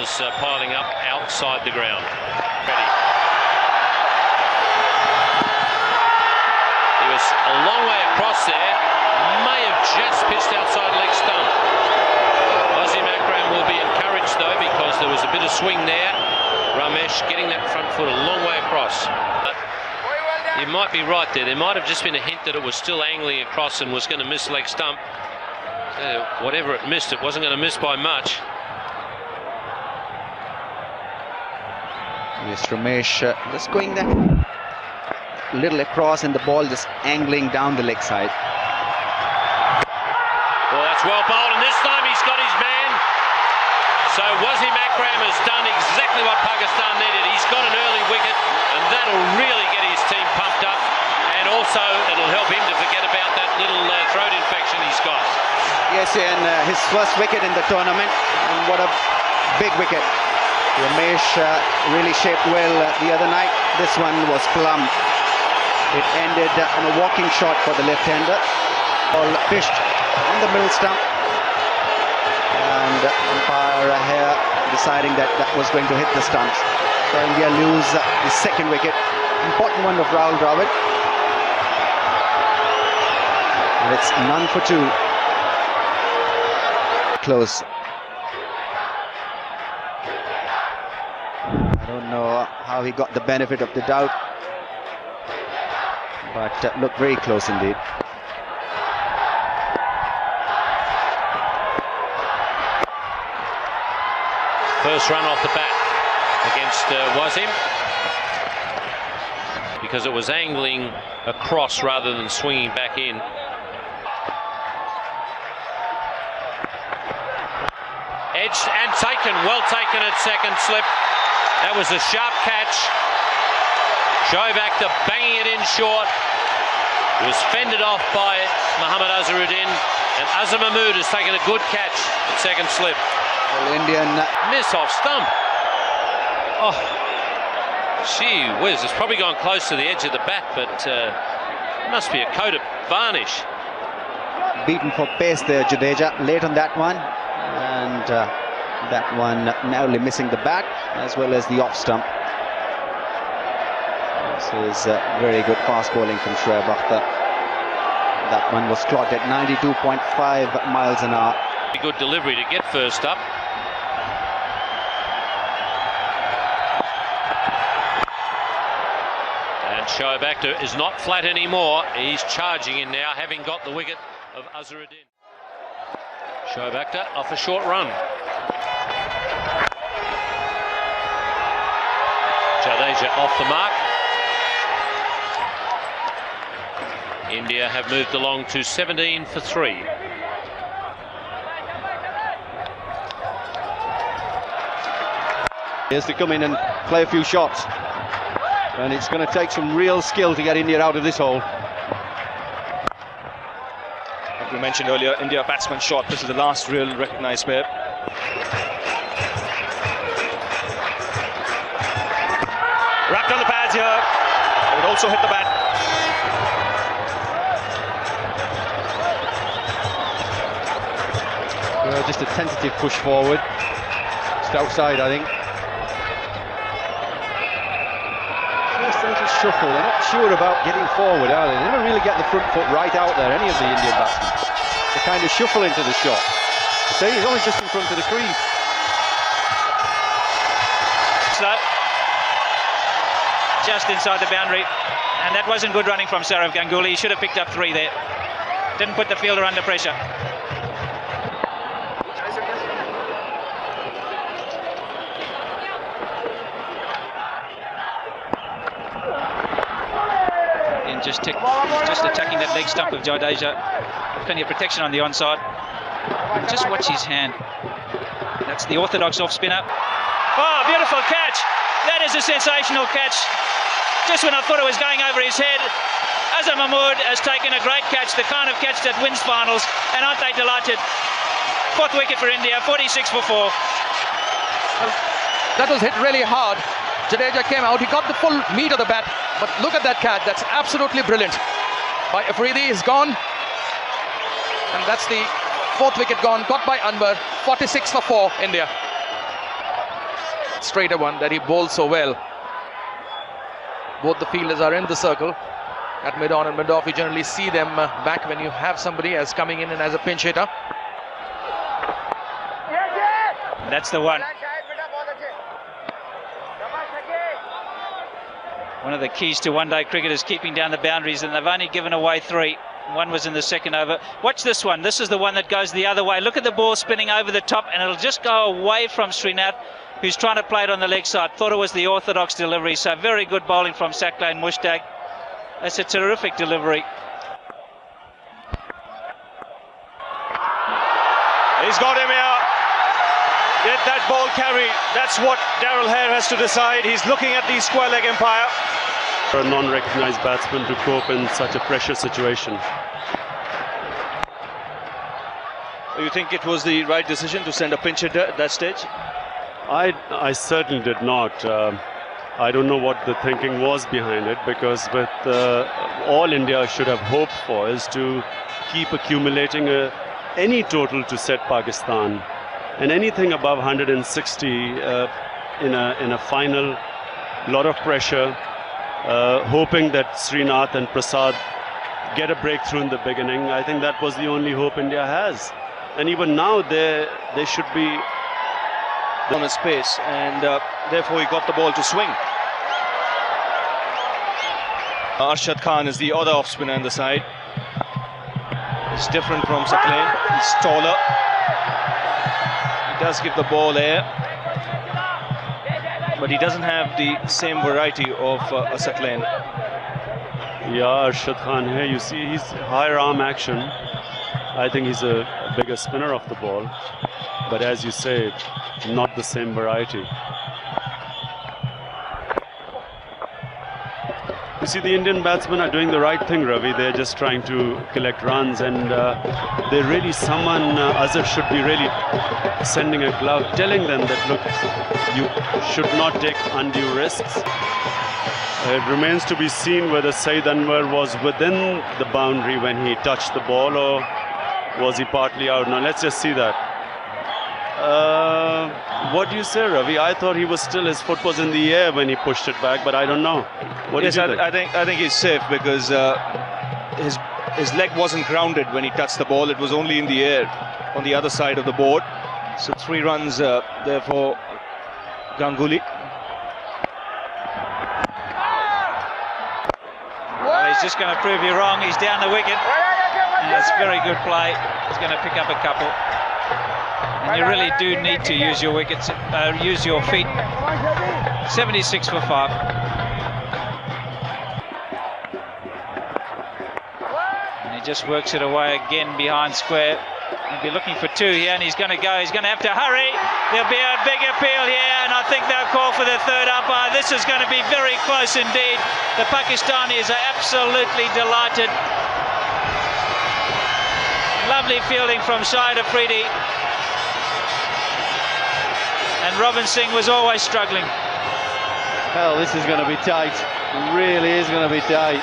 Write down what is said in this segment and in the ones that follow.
was piling up outside the ground. Ready. He was a long way across there. May have just pitched outside leg stump. Wasim Akram will be encouraged though, because there was a bit of swing there. Ramesh getting that front foot a long way across. But you might be right there. There might have just been a hint that it was still angling across and was going to miss leg stump. Whatever it missed, it wasn't going to miss by much. Yes, Ramesh just going that little across, and the ball just angling down the leg side. Well, that's well bowled, and this time he's got his man. So Wasim Akram has done exactly what Pakistan needed. He's got an early wicket, and that'll really get his team pumped up, and also it'll help him to forget about that little throat infection he's got. Yes, and his first wicket in the tournament, and what a big wicket. Ramesh really shaped well the other night. This one was plumb. It ended on a walking shot for the left-hander. Ball pitched on the middle stump, and umpire here deciding that that was going to hit the stumps. So India lose the second wicket. Important one of Rahul Dravid. And it's none for two. Close. I don't know how he got the benefit of the doubt, but looked very close indeed. First run off the bat against Wasim, because it was angling across rather than swinging back in. Edged and taken, well taken at second slip. That was a sharp catch. Shoaib Akhtar banging it in short. It was fended off by Mohammad Azharuddin, and Azhar Mahmood has taken a good catch at second slip. Well, Indian miss off stump. Oh, gee whiz, it's probably gone close to the edge of the bat, but it must be a coat of varnish. Beaten for pace there, Jadeja, late on that one. And that one narrowly missing the bat as well as the off stump. This is very good fast bowling from Shoaib Akhtar. That one was clocked at 92.5 miles an hour. Good delivery to get first up. And Shoaib Akhtar is not flat anymore. He's charging in now, having got the wicket of Azharuddin. Shoaib Akhtar off a short run. Jadeja off the mark. India have moved along to 17 for 3. He has to come in and play a few shots, and it's going to take some real skill to get India out of this hole. Like we mentioned earlier, India batsman shot. This is the last real recognised pair. Wrapped on the pads here. It would also hit the bat. Just a tentative push forward. Just outside, I think. First they just shuffle. They're not sure about getting forward, are they? They never really get the front foot right out there, any of the Indian batsmen. They kind of shuffle into the shot. See, he's only just in front of the crease. Slow. Just inside the boundary. And that wasn't good running from Sourav Ganguly. He should have picked up 3 there. Didn't put the fielder under pressure. And just attacking that leg stump of Jadeja. Plenty of protection on the onside. Just watch his hand. That's the orthodox off spinner. Oh, beautiful catch. That is a sensational catch. Just when I thought it was going over his head, Azhar Mahmood has taken a great catch, the kind of catch that wins finals, and aren't they delighted? 4th wicket for India, 46 for 4. That was hit really hard. Jadeja came out, he got the full meat of the bat, but look at that catch, that's absolutely brilliant. By Afridi is gone, and that's the 4th wicket gone, got by Anwar, 46 for 4, India. straighter one that he bowls so well. Both the fielders are in the circle at mid-on and mid-off. You generally see them back when you have somebody as coming in and as a pinch hitter. That's the one. One of the keys to one-day cricket is keeping down the boundaries, and they've only given away 3. One was in the second over. Watch this one. This is the one that goes the other way. Look at the ball spinning over the top, and it'll just go away from Srinath, who's trying to play it on the leg side. Thought it was the orthodox delivery. So very good bowling from Saqlain Mushtaq. That's a terrific delivery. He's got him here. Get that ball carry. That's what Daryl Hare has to decide. He's looking at the square leg umpire. For a non-recognised batsman to cope in such a pressure situation. You think it was the right decision to send a pinch hitter at that stage? I certainly did not. I don't know what the thinking was behind it, because with all India should have hoped for is to keep accumulating any total to set Pakistan, and anything above 160 in a final, lot of pressure, hoping that Srinath and Prasad get a breakthrough in the beginning. I think that was the only hope India has, and even now they should be on his pace, and therefore he got the ball to swing. Arshad Khan is the other off spinner on the side. He's different from Saqlain. He's taller. He does give the ball air, but he doesn't have the same variety of a Saqlain. Yeah, Arshad Khan here, you see he's higher arm action. I think he's a bigger spinner of the ball, but as you say, not the same variety. You see, the Indian batsmen are doing the right thing, Ravi. They're just trying to collect runs, and they really, Azhar should be really sending a glove, telling them that, look, you should not take undue risks. It remains to be seen whether Saeed Anwar was within the boundary when he touched the ball, or was he partly out. Now let's just see that. What do you say, Ravi? I thought he was still, his foot was in the air when he pushed it back, but I don't know. What Yes, do you think? I think he's safe, because his leg wasn't grounded when he touched the ball. It was only in the air on the other side of the board. So 3 runs there for Ganguly. Well, he's just going to prove you wrong. He's down the wicket. And it's very good play. He's going to pick up a couple. And you really do need to use your wickets, use your feet. 76 for 5. And he just works it away again behind square. He'll be looking for 2 here, and he's going to go. He's going to have to hurry. There'll be a big appeal here, and I think they'll call for the 3rd umpire. This is going to be very close indeed. The Pakistanis are absolutely delighted. Lovely fielding from Shahid Afridi. And Robin Singh was always struggling. Hell, this is going to be tight. It really is going to be tight.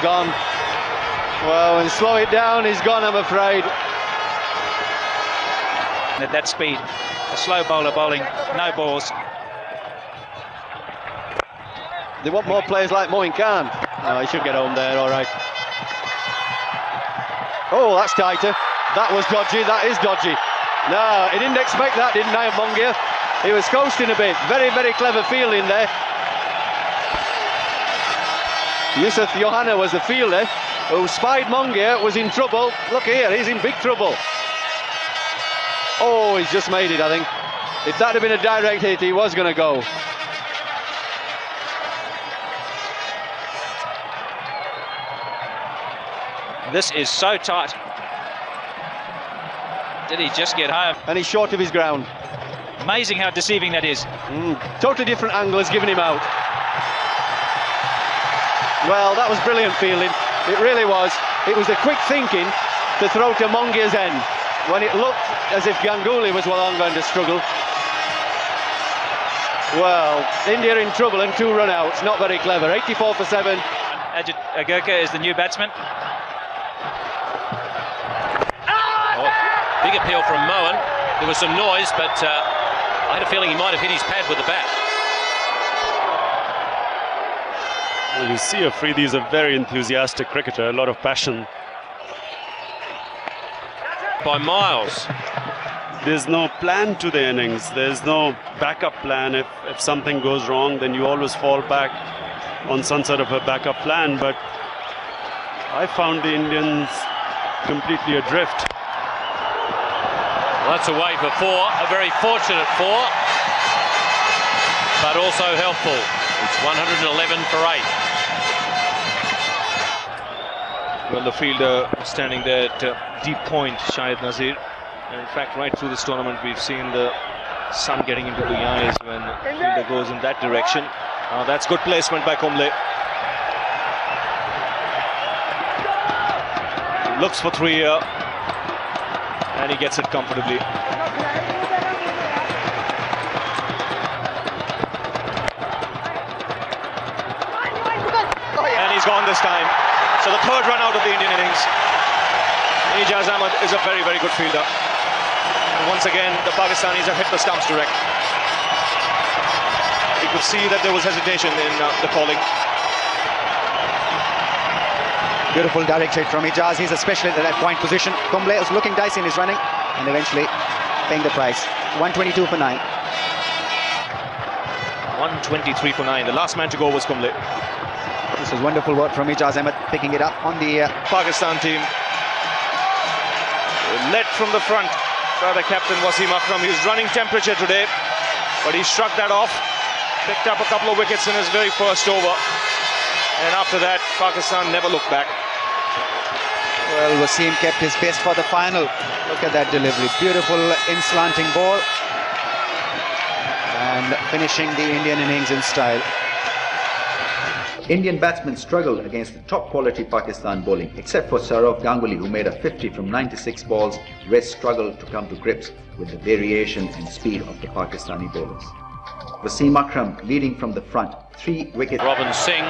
Gone. Well, when you slow it down, he's gone, I'm afraid. At that speed, a slow bowler bowling, no balls. They want more players like Moin Khan. Oh, he should get home there, all right. Oh, that's tighter. That was dodgy, that is dodgy. No, he didn't expect that, didn't I, Mongia? He was coasting a bit. Very, very clever fielding there. Yusuf Johanna was the fielder who spied Mongia, was in trouble. Look here, he's in big trouble. Oh, he's just made it, I think. If that had been a direct hit, he was going to go. This is so tight. Did he just get home? And he's short of his ground. Amazing how deceiving that is. Totally different angle has given him out. Well, that was brilliant fielding. It really was. It was the quick thinking to throw to Mongia's end when it looked as if Ganguly was well on going to struggle. Well, India in trouble and 2 run-outs. Not very clever. 84 for 7. Ajit Agarkar is the new batsman. Big appeal from Mohan. There was some noise, but I had a feeling he might have hit his pad with the bat. Well, you see Afridi is a very enthusiastic cricketer, a lot of passion. By miles. There's no plan to the innings. There's no backup plan. If something goes wrong, then you always fall back on some sort of a backup plan. But I found the Indians completely adrift. Well, that's away for 4. A very fortunate 4, but also helpful. It's 111 for 8. Well, the fielder standing there at deep point, Shahid Nazir. And in fact, right through this tournament, we've seen the sun getting into the eyes when the fielder goes in that direction. That's good placement by Kumble. Looks for 3 here, and he gets it comfortably. And he's gone this time. So the third run out of the Indian innings. Ijaz Ahmed is a very, very good fielder. And once again, the Pakistanis have hit the stumps direct. You could see that there was hesitation in the calling. Beautiful direct hit from Ijaz. He's a specialist at that point position. Kumble was looking dicey in his running and eventually paying the price. 122 for 9. 123 for 9. The last man to go was Kumble. This was wonderful work from Ijaz Ahmed, picking it up on the Pakistan team. Led from the front by the captain Wasim Akram. He's running temperature today, but he shrugged that off. Picked up a couple of wickets in his very first over. And after that, Pakistan never looked back. Well, Wasim kept his best for the final. Look at that delivery. Beautiful in-slanting ball. And finishing the Indian innings in style. Indian batsmen struggled against the top quality Pakistan bowling. Except for Sourav Ganguly, who made a 50 from 96 balls, rest struggled to come to grips with the variation and speed of the Pakistani bowlers. Wasim Akram leading from the front, 3 wickets. Robin Singh.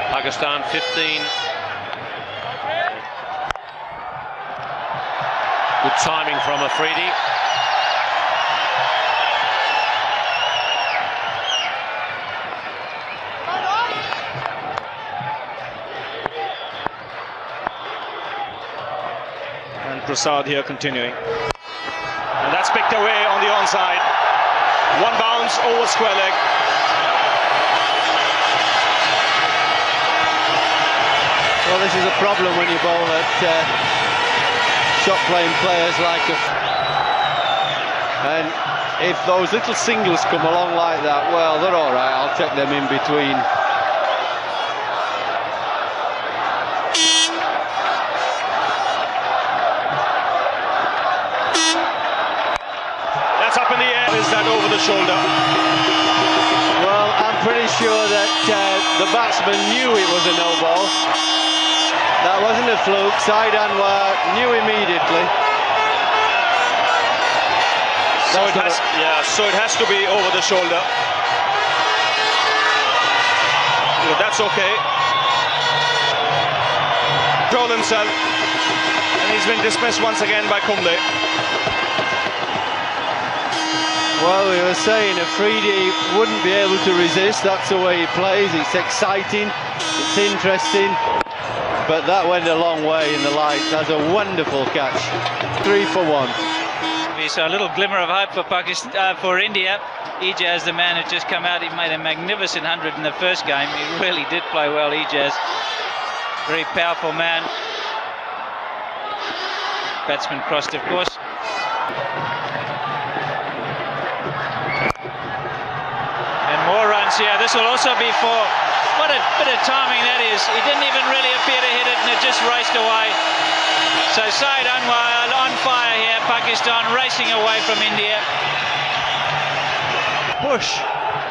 Pakistan 15. Good timing from Afridi. Prasad here continuing, and that's picked away on the onside. 1 bounce over square leg. Well, this is a problem when you bowl at shot playing players like and if those little singles come along like that, well, they're all right. I'll take them in between. Up in the air. Is that over the shoulder? Well, I'm pretty sure that the batsman knew it was a no ball. That wasn't a fluke. Saeed Anwar knew immediately. So it has, so it has to be over the shoulder. But that's okay. Control himself, and he's been dismissed once again by Kumble. Well, we were saying Afridi wouldn't be able to resist. That's the way he plays. It's exciting, it's interesting, but that went a long way in the light. That's a wonderful catch. 3 for 1. We saw a little glimmer of hope for Pakistan, for India. Ijaz, the man who just come out, he made a magnificent 100 in the first game. He really did play well, Ijaz. Very powerful man. Batsman crossed, of course. More runs here. This will also be 4. What a bit of timing that is. He didn't even really appear to hit it, and it just raced away. So Saeed Anwar on fire here. Pakistan racing away from India. Push,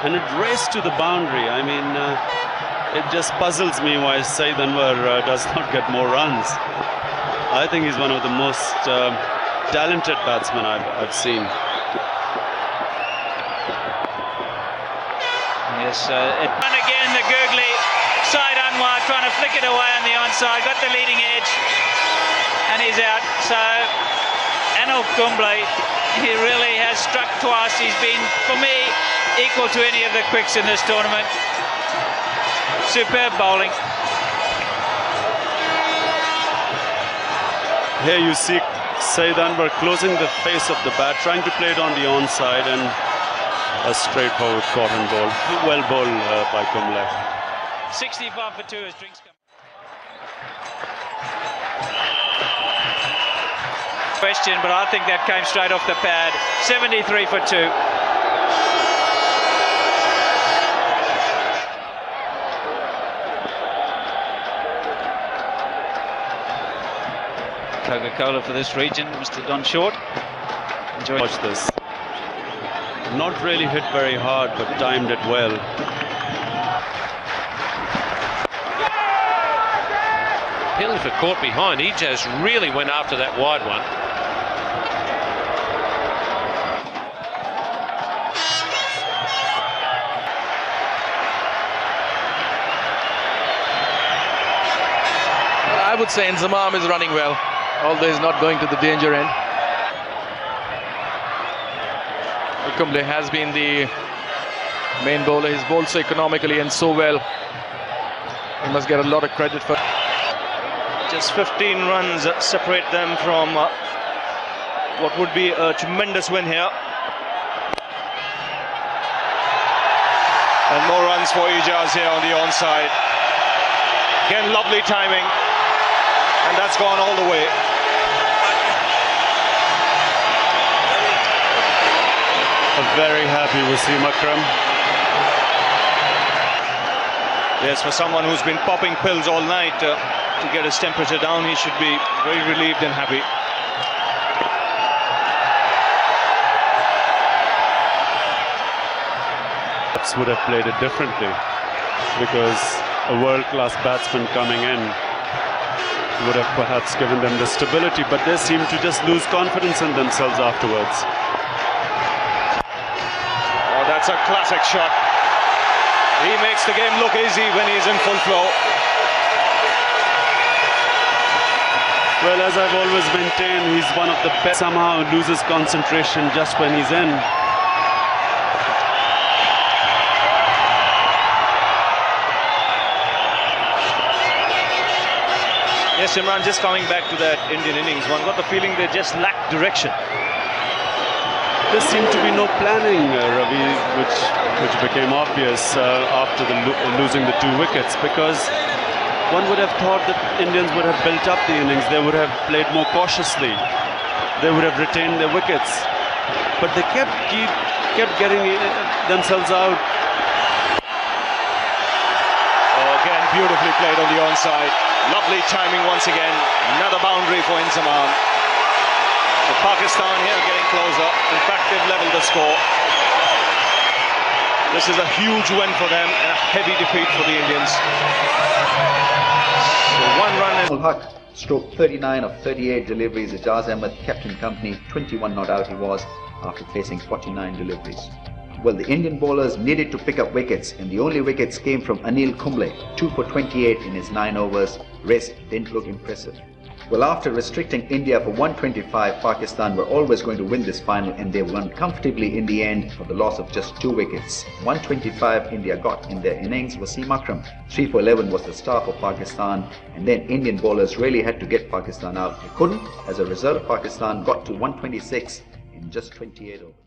and it raced to the boundary. I mean, it just puzzles me why Saeed Anwar does not get more runs. I think he's one of the most talented batsmen I've seen. Yes, and again the googly Saeed Anwar trying to flick it away on the onside, got the leading edge, and he's out. So, and Anil Kumble, he really has struck twice. He's been, for me, equal to any of the quicks in this tournament. Superb bowling. Here you see Saeed Anwar closing the face of the bat, trying to play it on the onside, and a straightforward cotton ball. Well bowled by Kumble. 65 for 2 as drinks come. Question, but I think that came straight off the pad. 73 for 2. Coca-Cola for this region, Mr. Don Short. Enjoy. Watch this. Not really hit very hard, but timed it well. Appealing for caught behind. Ijaz really went after that wide one. Well, I would say Inzamam is running well, although he's not going to the danger end. Kumble has been the main bowler. He's bowled so economically and so well. He must get a lot of credit for. Just 15 runs separate them from what would be a tremendous win here. And more runs for Ijaz here on the onside. Again, lovely timing. And that's gone all the way. Very happy Wasim Akram. Yes, for someone who's been popping pills all night to get his temperature down, he should be very relieved and happy. Would have played it differently, because a world-class batsman coming in would have perhaps given them the stability, but they seem to just lose confidence in themselves afterwards. That's a classic shot. He makes the game look easy when he's in full flow. Well, as I've always maintained, he's one of the best. Somehow loses concentration just when he's in. Yes, Imran, just coming back to that Indian innings, one got the feeling they just lacked direction. There seemed to be no planning, Ravi, which became obvious after losing the 2 wickets, because one would have thought that Indians would have built up the innings. They would have played more cautiously. They would have retained their wickets, but they kept getting themselves out. Oh, again, beautifully played on the onside. Lovely timing once again. Another boundary for Inzamam. So Pakistan here getting closer. In fact, they've leveled the score. This is a huge win for them and a heavy defeat for the Indians. So 1 run is... Haq stroked 39 of 38 deliveries. Ijaz Ahmed kept him company. 21 not out he was after facing 49 deliveries. Well, the Indian bowlers needed to pick up wickets, and the only wickets came from Anil Kumble, 2 for 28 in his 9 overs. Rest didn't look impressive. Well, after restricting India for 125, Pakistan were always going to win this final, and they won comfortably in the end for the loss of just 2 wickets. 125 India got in their innings. Wasim Akram, 3 for 11 was the star for Pakistan, and then Indian bowlers really had to get Pakistan out. They couldn't. As a result, Pakistan got to 126 in just 28 overs.